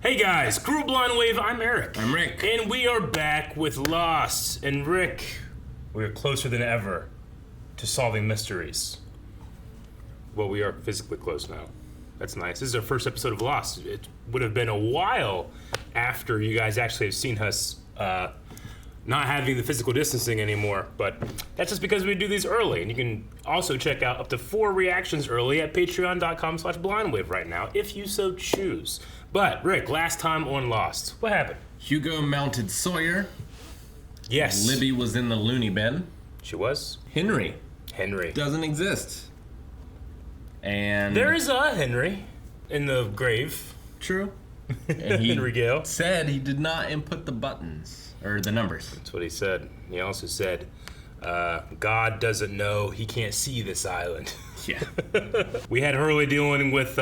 Hey guys, Crew Blind Wave, I'm Eric. I'm Rick. And we are back with Lost. And Rick, we are closer than ever to solving mysteries. Well, we are physically close now. That's nice. This is our first episode of Lost. It would have been a while after you guys actually have seen us not having the physical distancing anymore, but that's just because we do these early. And you can also check out up to 4 reactions early at patreon.com/blindwave right now, if you so choose. But, Rick, last time on Lost, what happened? Hugo mounted Sawyer. Yes. Libby was in the loony bin. She was? Henry Henry. doesn't exist. And There is a Henry in the grave. true. And he Henry Gale. said he did not input the buttons or the numbers. That's what he said. He also said, God doesn't know, he can't see this island. Yeah. We had Hurley dealing with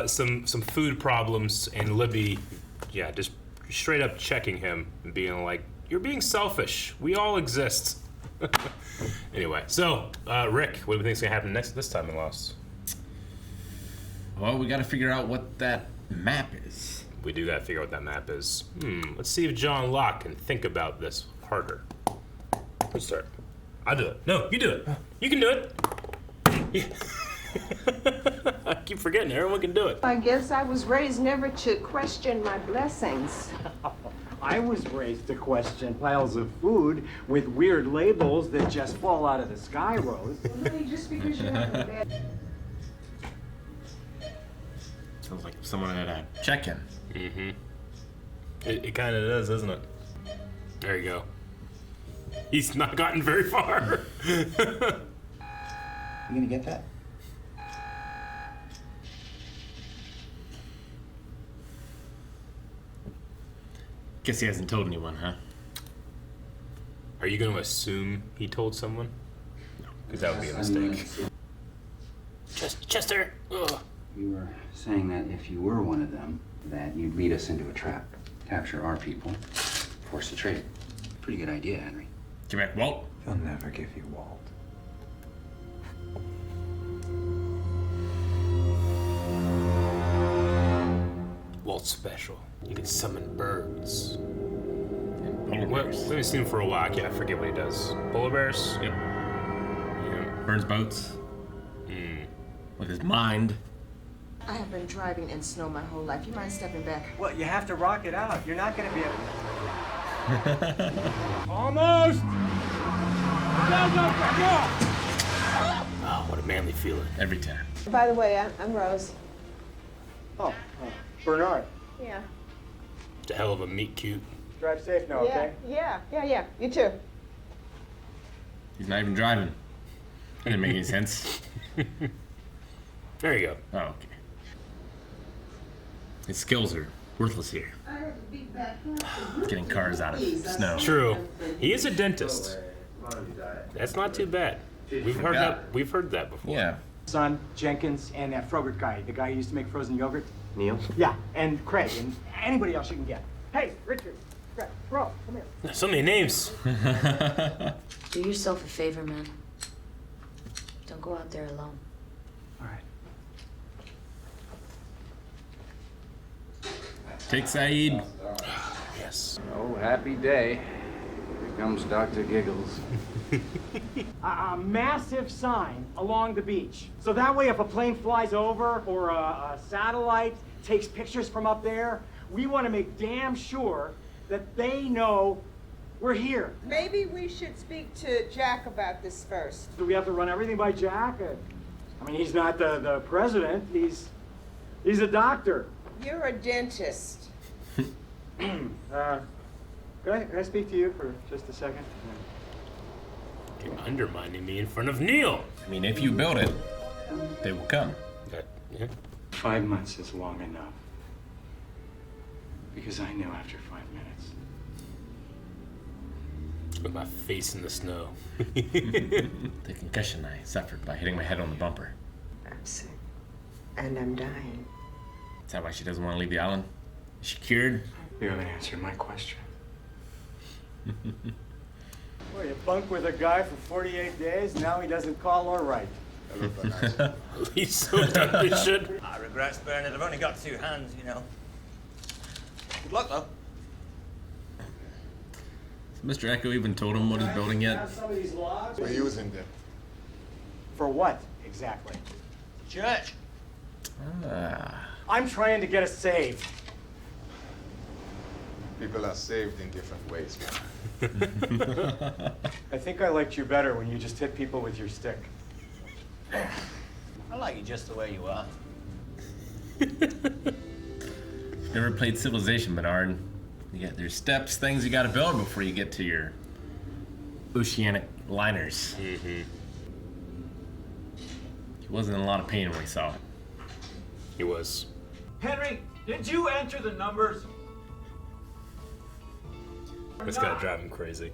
some food problems, and Libby, just straight up checking him and being like, you're being selfish. We all exist. Anyway, so, Rick, what do you think is going to happen this time in Lost? Well, we got to figure out what that map is. We do got to figure out what that map is. Let's see if John Locke can think about this harder. Let's start. I'll do it. No, you do it. You can do it. Yeah. I keep forgetting everyone can do it. I guess I was raised never to question my blessings. I was raised to question piles of food with weird labels that just fall out of the sky, Rose. Really, just because you have a bad... Sounds like someone had a check-in. Mm-hmm. It kind of does, doesn't it? There you go. He's not gotten very far. You gonna get that? Guess he hasn't told anyone, huh? Are you going to assume he told someone? No, because that would be a mistake. Chester! Ugh. You were saying that if you were one of them, that you'd lead us into a trap, capture our people, force a trade. Pretty good idea, Henry. Get back, Walt. They'll never give you Walt. Walt's special. You can summon birds. Polar Well, bears. we haven't seen him for a while. I forget what he does. Polar bears? Yep. Yeah. Burns boats. With his mind. I have been driving in snow my whole life. You mind stepping back? Well, you have to rock it out. You're not gonna be able Almost! Oh, what a manly feeling. Every time. By the way, I'm Rose. Oh, Bernard. Yeah. It's a hell of a meet cute. Drive safe now, okay? Yeah. You too. He's not even driving. That didn't make any sense. There you go. Oh, okay. His skills are worthless here. Getting cars out of snow. True. He is a dentist. That's not too bad. We've heard that before. Yeah. Son, Jenkins, and that Frogurt guy, the guy who used to make frozen yogurt. Neil? Yeah, and Craig, and anybody else you can get. Hey, Richard, Craig, bro, come here. So many names. Do yourself a favor, man. Don't go out there alone. All right. Take Saeed. Yes. Oh, happy day. Here comes Dr. Giggles. A massive sign along the beach. So that way if a plane flies over or a satellite takes pictures from up there, we want to make damn sure that they know we're here. Maybe we should speak to Jack about this first. Do we have to run everything by Jack? I mean, he's not the president. He's a doctor. You're a dentist. Can I speak to you for just a second? You're undermining me in front of Neil. I mean, if you build it, they will come. Yeah. 5 months is long enough. Because I knew after 5 minutes. With my face in the snow. The concussion I suffered by hitting my head on the bumper. I'm sick. And I'm dying. Is that why she doesn't want to leave the island? Is she cured? You haven't answered my question. Well, you bunk with a guy for 48 days, now he doesn't call or write. He's so done this shit. I regret, Bernard. I've only got 2 hands, you know. Good luck, though. Mr. Echo even told him what he's building yet? Some of these logs. We're using them. For what, exactly? Church. Ah. I'm trying to get us saved. People are saved in different ways. I think I liked you better when you just hit people with your stick. I like you just the way you are. Never played Civilization, Bernard. There's steps, things you gotta build before you get to your oceanic liners. Mm-hmm. He wasn't in a lot of pain when we saw it. He was. Henry, did you enter the numbers? It's gonna drive him crazy.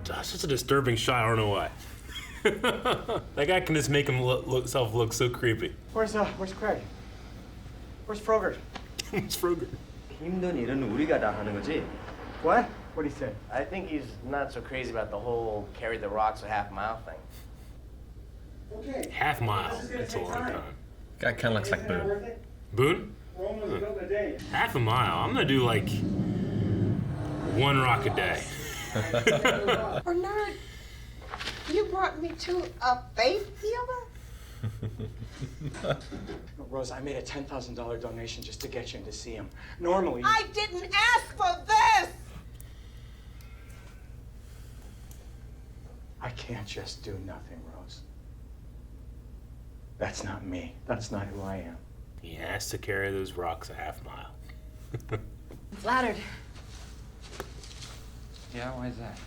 That's such a disturbing shot. I don't know why. That guy can just make himself look so creepy. Where's Craig? Where's Frogert? It's Froger. 힘든 일은 우리가 다 하는 거지. What? What'd he say? I think he's not so crazy about the whole carry the rocks a half mile thing. Okay. Half mile. That's a long time. Guy kinda looks like Boone. Boone? Rome was built in a day. Half a mile. I'm gonna do like 1 rock a day. Bernard, you brought me to a faith healer? Rose, I made a $10,000 donation just to get you in to see him. Normally. I didn't ask for this! I can't just do nothing, Rose. That's not me. That's not who I am. He has to carry those rocks a half mile. I'm flattered. Yeah, why is that?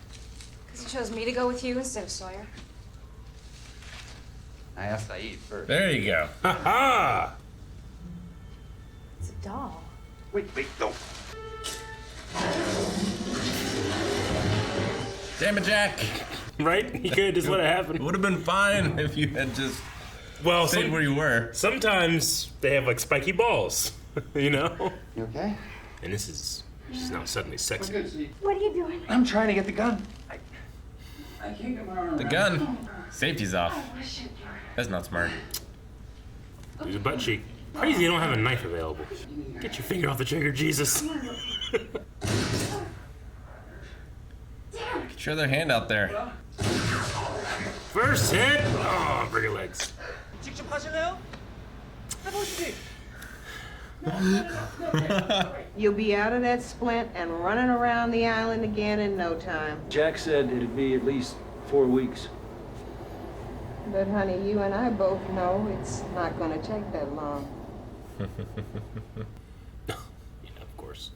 Because you chose me to go with you instead of Sawyer. I asked Saeed first. There you go. Ha ha! It's a doll. Wait, don't. Damn it, Jack. Right? He could just let it It happen. would have been fine if you had just Well, stayed where you were. sometimes they have like spiky balls, you know? You okay? And this is now suddenly sexy. What are you doing? I'm trying to get the gun. I can't get my arm The around gun. Safety's off. That's not smart. Use a butt cheek. Crazy, you don't have a knife available. Get your finger off the trigger, Jesus. Get your other hand out there. First hit. Oh, break your legs. 직접 하실래요? 해보시지. You'll be out of that splint and running around the island again in no time. Jack said it'd be at least 4 weeks. But honey, you and I both know it's not gonna take that long. Yeah, of course.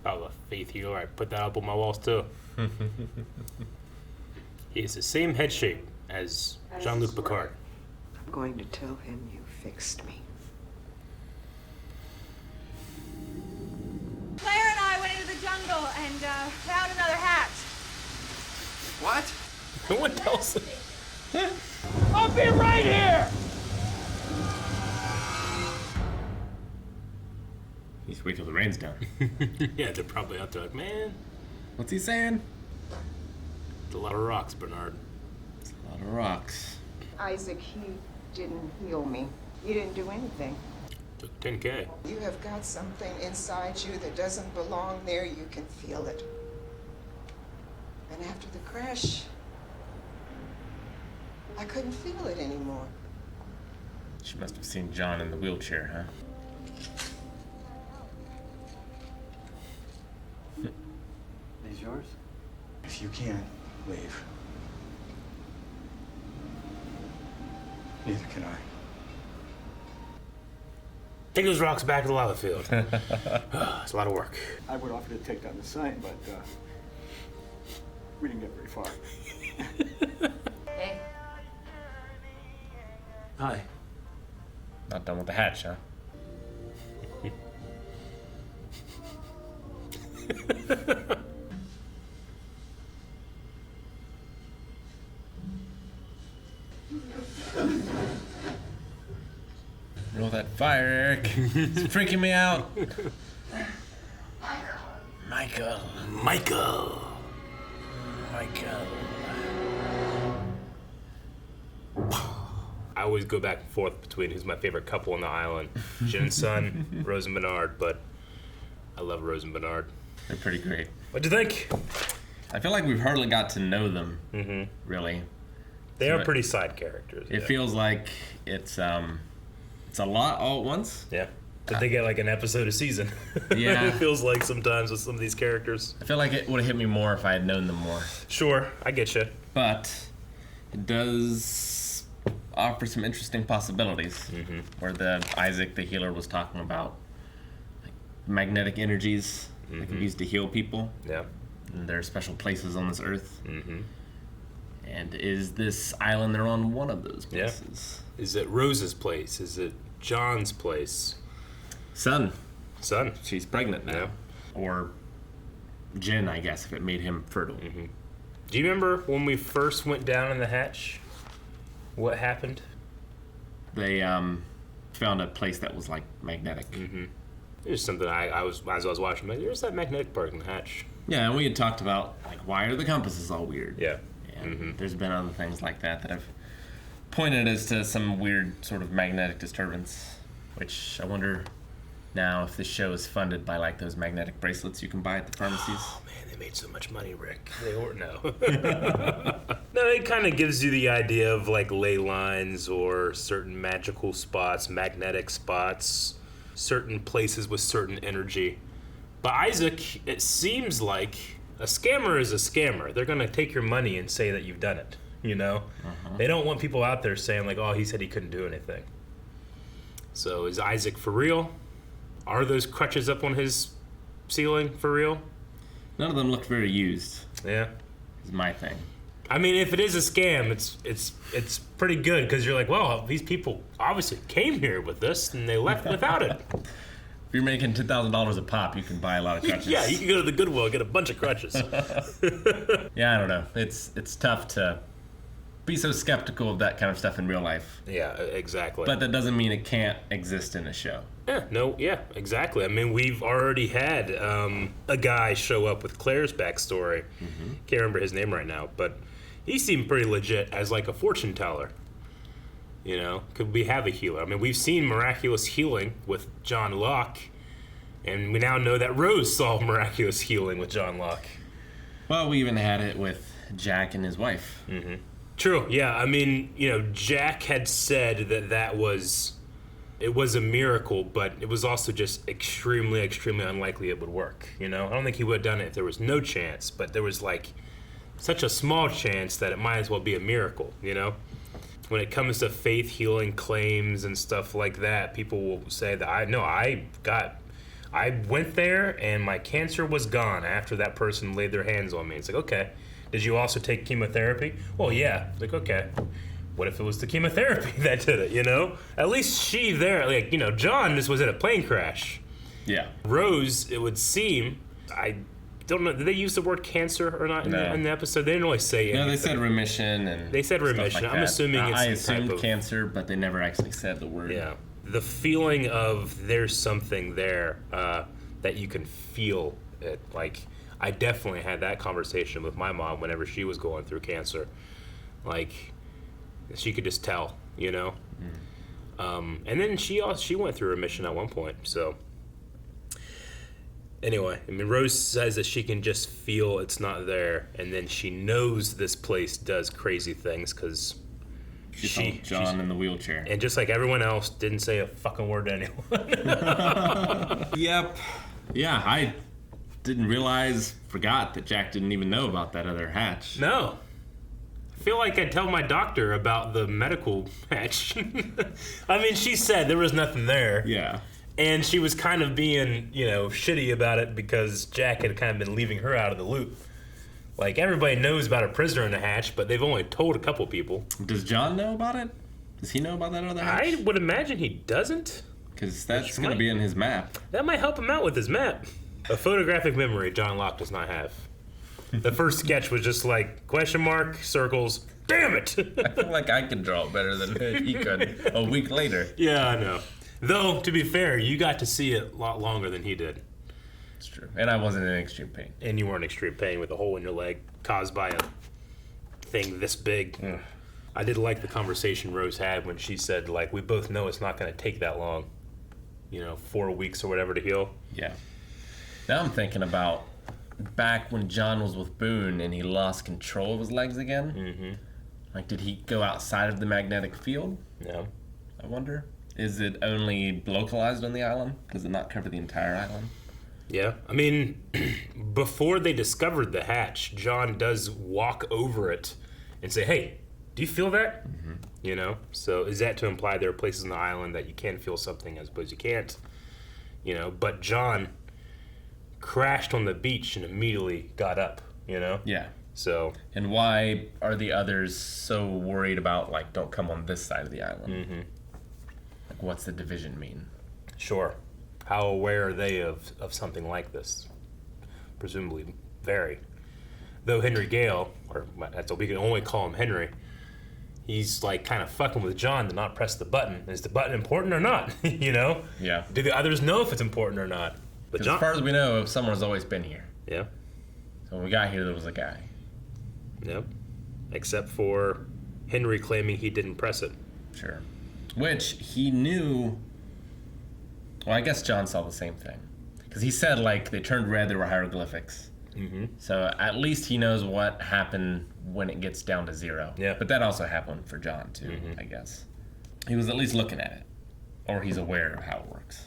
Oh, the faith healer. I put that up on my walls too. He has the same head shape as Jean-Luc Picard. I'm going to tell him you fixed me. Claire and I went into the jungle and found another hatch. What? No one tells him. I'll be right here! Just wait till the rain's done. Yeah, they're probably out there like, man, What's he saying? it's a lot of rocks, Bernard. It's a lot of rocks. Isaac, you didn't heal me. You didn't do anything. Took 10K. You have got something inside you that doesn't belong there. You can feel it. And after the crash, I couldn't feel it anymore. She must have seen John in the wheelchair, huh? These yours? If you can't leave, neither can I. Take those rocks back to the lava field. It's a lot of work. I would offer to take down the sign, but we didn't get very far. Hey, Hi. Not done with the hatch, huh? Roll that fire, Eric. It's freaking me out. Michael. Michael. Michael. I always go back and forth between who's my favorite couple on the island, Jin Sun, Rose and Bernard, but I love Rose and Bernard. They're pretty great. What'd you think? I feel like we've hardly got to know them, really. They are pretty side characters. It feels like it's a lot all at once. Yeah. But they get like an episode a season. Yeah. It feels like sometimes with some of these characters. I feel like it would have hit me more if I had known them more. Sure, I get you. But it does offer some interesting possibilities. Where Isaac, the healer, was talking about like, magnetic energies that can be used to heal people. Yeah. And there are special places on this earth. And is this island they're on one of those places? Yeah. Is it Rose's place? Is it John's place? Son. She's pregnant now. Yeah. Or Jin, I guess, if it made him fertile. Do you remember when we first went down in the hatch? What happened? They found a place that was like magnetic. There's something I was as I was watching. There's that magnetic part in the hatch. Yeah, and we had talked about like why are the compasses all weird? Yeah. And there's been other things like that that have pointed as to some weird sort of magnetic disturbance. Which I wonder now if this show is funded by like those magnetic bracelets you can buy at the pharmacies. Oh man, they made so much money, Rick. They or no. No, it kind of gives you the idea of like ley lines or certain magical spots, magnetic spots, certain places with certain energy. But Isaac, it seems like a scammer is a scammer. They're gonna take your money and say that you've done it. You know, they don't want people out there saying like, "Oh, he said he couldn't do anything." So is Isaac for real? Are those crutches up on his ceiling for real? None of them looked very used. Yeah, is my thing. I mean, if it is a scam, it's pretty good because you're like, well, these people obviously came here with this and they left without it. If you're making $10,000 a pop, you can buy a lot of crutches. Yeah, you can go to the Goodwill and get a bunch of crutches. Yeah, I don't know. It's tough to be so skeptical of that kind of stuff in real life. Yeah, exactly. But that doesn't mean it can't exist in a show. Yeah, exactly. I mean, we've already had a guy show up with Claire's backstory. Can't remember his name right now, but he seemed pretty legit as like a fortune teller. You know, could we have a healer? I mean, we've seen miraculous healing with John Locke, and we now know that Rose saw miraculous healing with John Locke. Well, we even had it with Jack and his wife. True, yeah. I mean, you know, Jack had said that it was a miracle, but it was also just extremely, extremely unlikely it would work, you know? I don't think he would have done it if there was no chance, but there was, like, such a small chance that it might as well be a miracle, you know? When it comes to faith healing claims and stuff like that, people will say that, I went there and my cancer was gone after that person laid their hands on me. It's like, okay. Did you also take chemotherapy? Well, yeah. Like, okay. What if it was the chemotherapy that did it, you know? At least she there, like, you know, John just was in a plane crash. Yeah. Rose, it would seem, I don't know, did they use the word cancer or not in the episode? They didn't really say anything. No, they said remission and they said remission. Like I'm assuming it's I some assumed type of cancer, but they never actually said the word. Yeah. The feeling of there's something there that you can feel it. Like, I definitely had that conversation with my mom whenever she was going through cancer. Like, she could just tell, you know? And then she went through remission at one point, so. Anyway, I mean, Rose says that she can just feel it's not there, and then she knows this place does crazy things because she John in the wheelchair. And just like everyone else, didn't say a fucking word to anyone. Yep. Yeah, I didn't forgot that Jack didn't even know about that other hatch. No. I feel like I'd tell my doctor about the medical hatch. I mean, she said there was nothing there. Yeah. And she was kind of being, you know, shitty about it because Jack had kind of been leaving her out of the loop. Like, everybody knows about a prisoner in the hatch, but they've only told a couple people. Does John know about it? Does he know about that other hatch? I would imagine he doesn't. Because that's going to be in his map. That might help him out with his map. A photographic memory John Locke does not have. The first sketch was just like, question mark, circles, damn it! I feel like I could draw it better than he could a week later. Yeah, I know. Though, to be fair, you got to see it a lot longer than he did. It's true. And I wasn't in extreme pain. And you weren't in extreme pain with a hole in your leg caused by a thing this big. I did like the conversation Rose had when she said, like, we both know it's not going to take that long. 4 weeks or whatever to heal. Yeah. Now I'm thinking about back when John was with Boone and he lost control of his legs again. Mm-hmm. Like, did he go outside of the magnetic field? No. I wonder. Is it only localized on the island? Does it not cover the entire island? Yeah. I mean, before they discovered the hatch, John does walk over it and say, hey, do you feel that? Mm-hmm. So is that to imply there are places on the island that you can feel something as opposed to you can't? But John crashed on the beach and immediately got up, Yeah. So. And why are the others so worried about, like, don't come on this side of the island? Mm-hmm. Like, what's the division mean? Sure. How aware are they of something like this? Presumably very. Though Henry Gale, or that's what we can only call him Henry, he's like kind of fucking with John to not press the button. Is the button important or not? Yeah. Do the others know if it's important or not? But John, as far as we know, someone's always been here. Yeah. So when we got here, there was a guy. Yep. Except for Henry claiming he didn't press it. Sure. Which he knew. Well, I guess John saw the same thing. Because he said, like, they turned red, there were hieroglyphics. Mm-hmm. So at least he knows what happened when it gets down to 0. Yeah. But that also happened for John, too, I guess. He was at least looking at it. Or he's aware of how it works.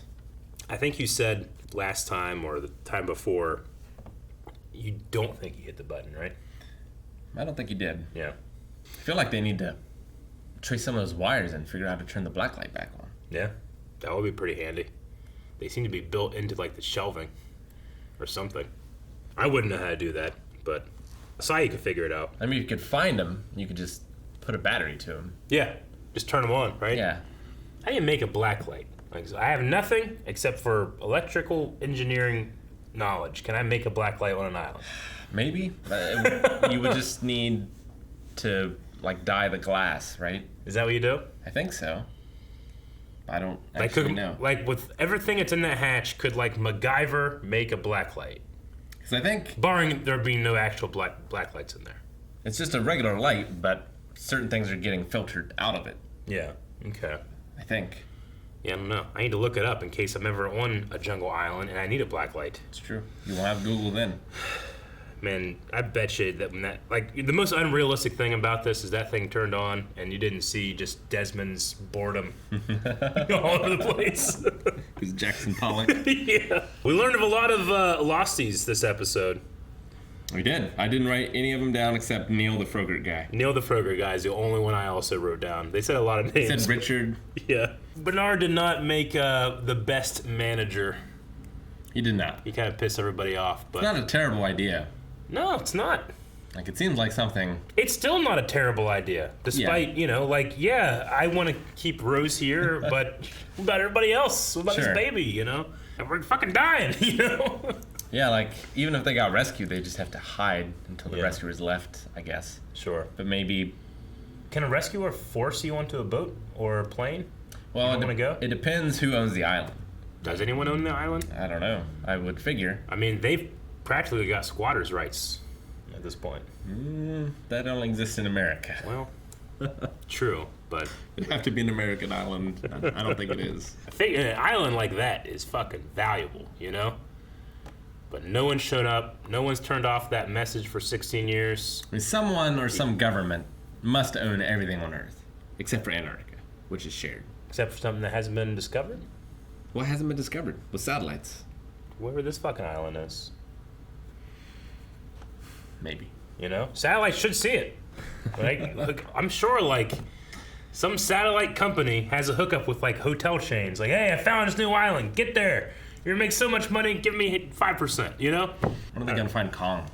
I think you said last time or the time before, you don't think he hit the button, right? I don't think he did. Yeah. I feel like they need to trace some of those wires and figure out how to turn the black light back on. Yeah. That would be pretty handy. They seem to be built into, like, the shelving or something. I wouldn't know how to do that, but Asai could figure it out. I mean, if you could find them, you could just put a battery to them. Yeah. Just turn them on, right? Yeah. How do you make a black light? Like, I have nothing except for electrical engineering knowledge. Can I make a black light on an island? Maybe. You would just need to, like, dye the glass, right? Is that what you do? I think so. I don't actually know. Like, with everything that's in that hatch, could, like, MacGyver make a black light? Because I think... Barring there being no actual black lights in there. It's just a regular light, but certain things are getting filtered out of it. Yeah. Okay. I think. Yeah, I don't know. I need to look it up in case I'm ever on a jungle island and I need a black light. It's true. You will have Google then. Man, I bet you that when that, like, the most unrealistic thing about this is that thing turned on and you didn't see just Desmond's boredom all over the place. He's Jackson Pollock. Yeah. We learned of a lot of losties this episode. We did. I didn't write any of them down except Neil the Frogurt guy. Neil the Frogurt guy is the only one I also wrote down. They said a lot of names. He said Richard. Yeah. Bernard did not make the best manager. He did not. He kind of pissed everybody off. But It's not a terrible idea. No, it's not. Like, it seems like something... It's still not a terrible idea. Despite, I want to keep Rose here, but what about everybody else? What about this baby, And we're fucking dying, Yeah, like, even if they got rescued, they just have to hide until the rescuers left, I guess. Sure. But maybe... Can a rescuer force you onto a boat or a plane? Well, go? It depends who owns the island. Does anyone own the island? I don't know. I would figure. I mean, they've practically got squatters' rights at this point. That only exists in America. Well, true, but... It'd have to be an American island. I don't think it is. I think an island like that is fucking valuable, But no one's shown up. No one's turned off that message for 16 years. I mean, someone or some government must own everything on Earth, except for Antarctica, which is shared. Except for something that hasn't been discovered? What hasn't been discovered? With satellites. Wherever this fucking island is. Maybe. Satellites should see it. Like, look, I'm sure, like, some satellite company has a hookup with, like, hotel chains. Like, hey, I found this new island. Get there. You're gonna make so much money. Give me 5%, When are they gonna find Kong?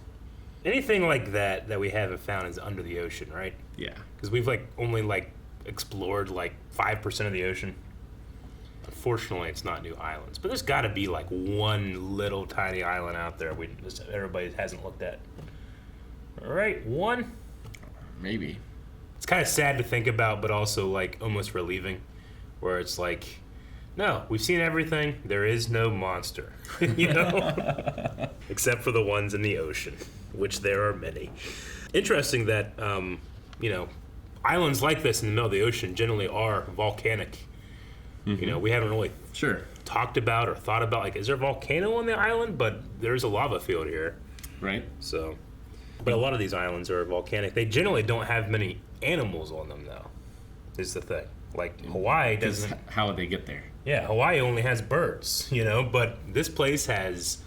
Anything like that we haven't found is under the ocean, right? Yeah. Because we've, like, only, like, explored, like, 5% of the ocean. Unfortunately, it's not new islands. But there's got to be, like, one little tiny island out there everybody hasn't looked at. All right, one? Maybe. It's kind of sad to think about, but also, like, almost relieving. Where it's like, no, we've seen everything. There is no monster, Except for the ones in the ocean, which there are many. Interesting that, islands like this in the middle of the ocean generally are volcanic. You know, we haven't really talked about or thought about, like, is there a volcano on the island? But there's a lava field here. Right. So, but a lot of these islands are volcanic. They generally don't have many animals on them, though, is the thing. Like, Hawaii doesn't... How would they get there? Yeah, Hawaii only has birds, you know, but this place has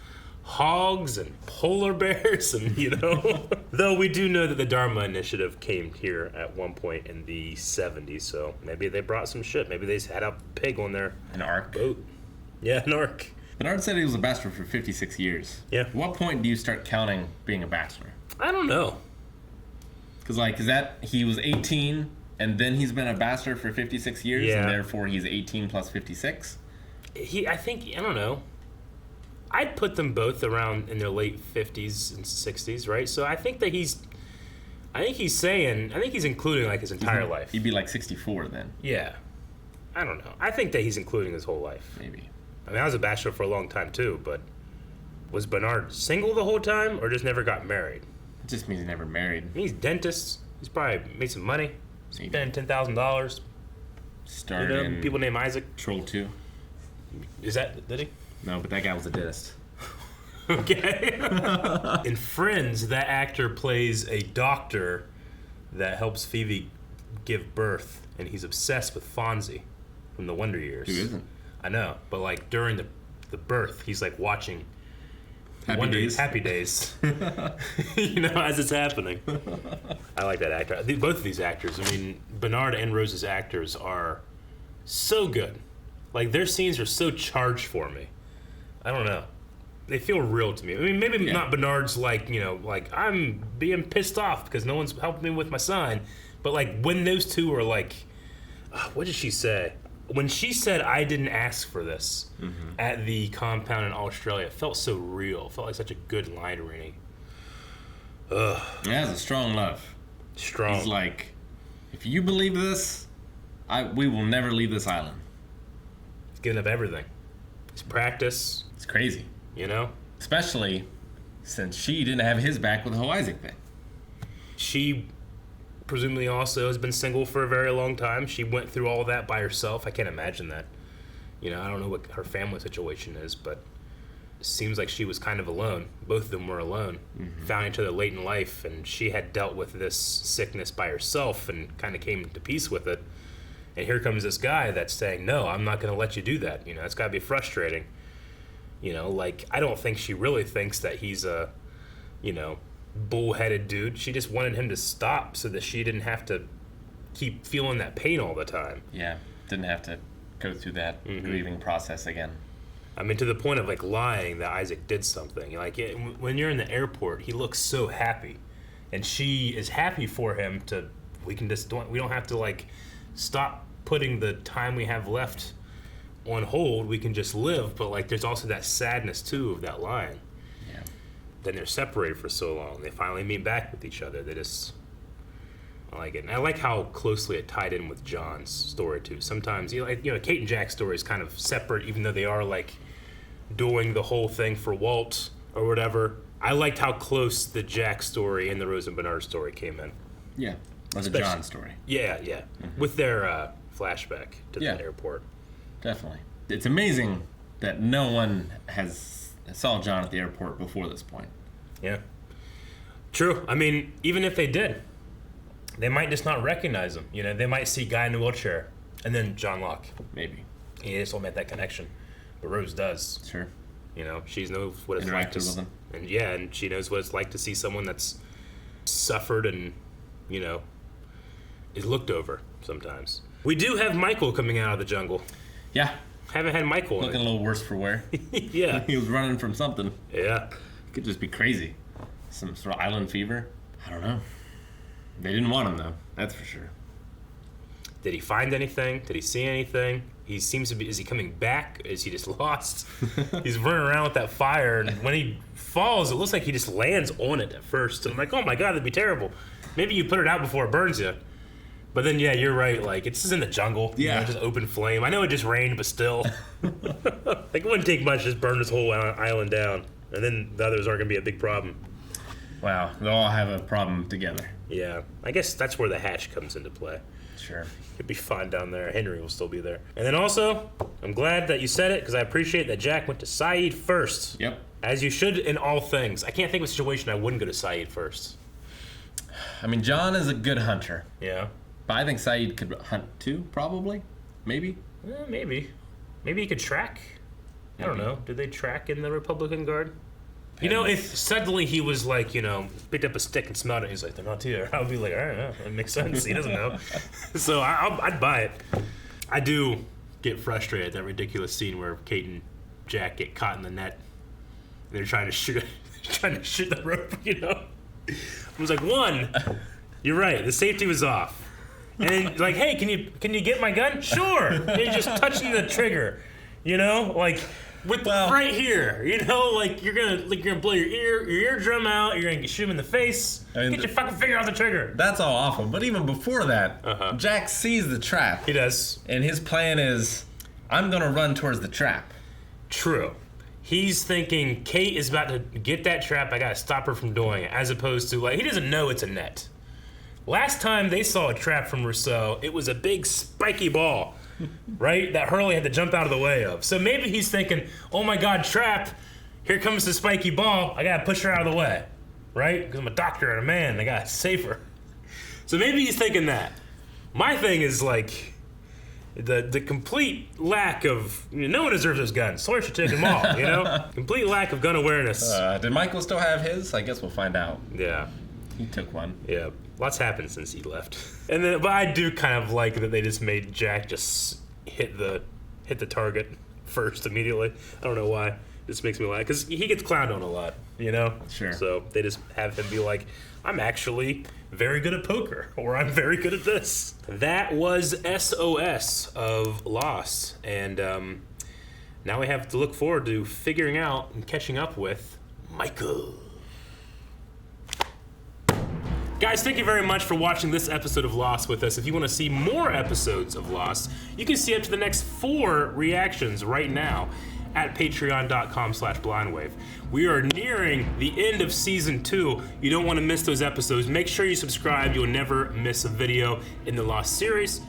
hogs and polar bears and, you know. Though we do know that the Dharma Initiative came here at one point in the 70s, so maybe they brought some shit. Maybe they had a pig on their boat. Yeah, an ark. Bernard said he was a bachelor for 56 years. Yeah. At what point do you start counting being a bachelor? I don't know. Because, like, is that he was 18 and then he's been a bachelor for 56 years and therefore he's 18 plus 56? I don't know. I'd put them both around in their late 50s and 60s, right? So I think he's including, like, his entire life. He'd be like 64 then. Yeah. I don't know. I think that he's including his whole life. Maybe. I mean, I was a bachelor for a long time, too, but was Bernard single the whole time or just never got married? It just means he never married. He's a dentist. He's probably made some money. Spent $10,000. Started in people named Isaac. Troll 2. Did he? No, but that guy was a dentist. Okay. In Friends, that actor plays a doctor that helps Phoebe give birth, and he's obsessed with Fonzie from the Wonder Years. Who isn't? I know, but like during the birth, he's like watching Happy Days. You know, as it's happening. I like that actor. Both of these actors, I mean, Bernard and Rose's actors are so good. Like, their scenes are so charged for me. I don't know. They feel real to me. I mean, maybe not Bernard's like, you know, like, I'm being pissed off because no one's helping me with my son. But, like, when those two are like, what did she say? When she said, I didn't ask for this at the compound in Australia, it felt so real. It felt like such a good line reading. Ugh. Yeah, it's a strong love. Strong. He's like, if you believe this, we will never leave this island. He's giving up everything. His practice. It's crazy. You know? Especially since she didn't have his back with the whole Isaac thing. She presumably also has been single for a very long time. She went through all that by herself. I can't imagine that. You know, I don't know what her family situation is, but it seems like she was kind of alone. Both of them were alone. Found each other late in life, and she had dealt with this sickness by herself and kind of came to peace with it. And here comes this guy that's saying, no, I'm not going to let you do that. You know, it's got to be frustrating. You know, like, I don't think she really thinks that he's a, you know, bullheaded dude. She just wanted him to stop so that she didn't have to keep feeling that pain all the time. Yeah, didn't have to go through that grieving process again. I mean, to the point of, like, lying that Isaac did something. Like, when you're in the airport, he looks so happy. And she is happy for him to, we don't have to, like, stop putting the time we have left on hold. We can just live. But, like, there's also that sadness, too, of that lying. Yeah. Then they're separated for so long. They finally meet back with each other. I like it. And I like how closely it tied in with John's story, too. Sometimes, you know, Kate and Jack's story is kind of separate, even though they are, like, doing the whole thing for Walt or whatever. I liked how close the Jack story and the Rose and Bernard story came in. Yeah. Or the John story. Yeah. With their flashback to the airport. Definitely. It's amazing that no one saw John at the airport before this point. Yeah. True. I mean, even if they did, they might just not recognize him. You know, they might see guy in a wheelchair and then John Locke. Maybe. He just won't make that connection. But Rose does. Sure. You know, she knows what it's like to... with him. And she knows what it's like to see someone that's suffered and, you know, is looked over sometimes. We do have Michael coming out of the jungle. Yeah. Haven't had Michael looking a little worse for wear. Yeah. He was running from something. Yeah. It could just be crazy. Some sort of island fever. I don't know. They didn't want him, though. That's for sure. Did he find anything? Did he see anything? He seems to be... Is he coming back? Is he just lost? He's running around with that fire, and when he falls, it looks like he just lands on it at first. And I'm like, oh my god, that'd be terrible. Maybe you put it out before it burns you. But then, yeah, you're right. Like, it's just in the jungle. Yeah. You know, just open flame. I know it just rained, but still. Like, it wouldn't take much to just burn this whole island down. And then the others aren't going to be a big problem. Wow. They'll all have a problem together. Yeah, I guess that's where the hatch comes into play. Sure. It'd be fine down there. Henry will still be there. And then also, I'm glad that you said it, because I appreciate that Jack went to Saeed first. Yep. As you should in all things. I can't think of a situation I wouldn't go to Saeed first. I mean, John is a good hunter. Yeah. But I think Saeed could hunt too, probably. Maybe. Maybe. Maybe he could track. I don't know. Did they track in the Republican Guard? You know, if suddenly he was like, you know, picked up a stick and smelled it, he's like, they're not here. I would be like, all right, yeah, that makes sense. He doesn't know. So I'd buy it. I do get frustrated at that ridiculous scene where Kate and Jack get caught in the net. And they're trying to shoot the rope, you know? I was like, one, you're right, the safety was off. And then, like, hey, can you get my gun? Sure. And you're just touching the trigger, you know? Like, with right here, you know, like you're gonna blow your eardrum out. You're gonna shoot him in the face. I mean, get your fucking finger off the trigger. That's all awful. But even before that, Jack sees the trap. He does, and his plan is, I'm gonna run towards the trap. True. He's thinking Kate is about to get that trap. I gotta stop her from doing it. As opposed to like he doesn't know it's a net. Last time they saw a trap from Rousseau, it was a big spiky ball. Right? That Hurley had to jump out of the way of. So maybe he's thinking, oh my god, trap. Here comes the spiky ball. I gotta push her out of the way. Right? Because I'm a doctor and a man. I gotta save her. So maybe he's thinking that. My thing is like the complete lack of, you know, no one deserves those guns. Sawyer should take them all, you know? Complete lack of gun awareness. Did Michael still have his? I guess we'll find out. Yeah. He took one. Yeah. Lots happened since he left. And then, but I do kind of like that they just made Jack just hit the target first immediately. I don't know why. This makes me laugh because he gets clowned on a lot, you know. Sure. So they just have him be like, "I'm actually very good at poker," or "I'm very good at this." That was S.O.S. of Lost, and now we have to look forward to figuring out and catching up with Michael. Guys, thank you very much for watching this episode of Lost with us. If you want to see more episodes of Lost, you can see up to the next 4 reactions right now at patreon.com/blindwave. We are nearing the end of season 2. You don't want to miss those episodes. Make sure you subscribe. You'll never miss a video in the Lost series.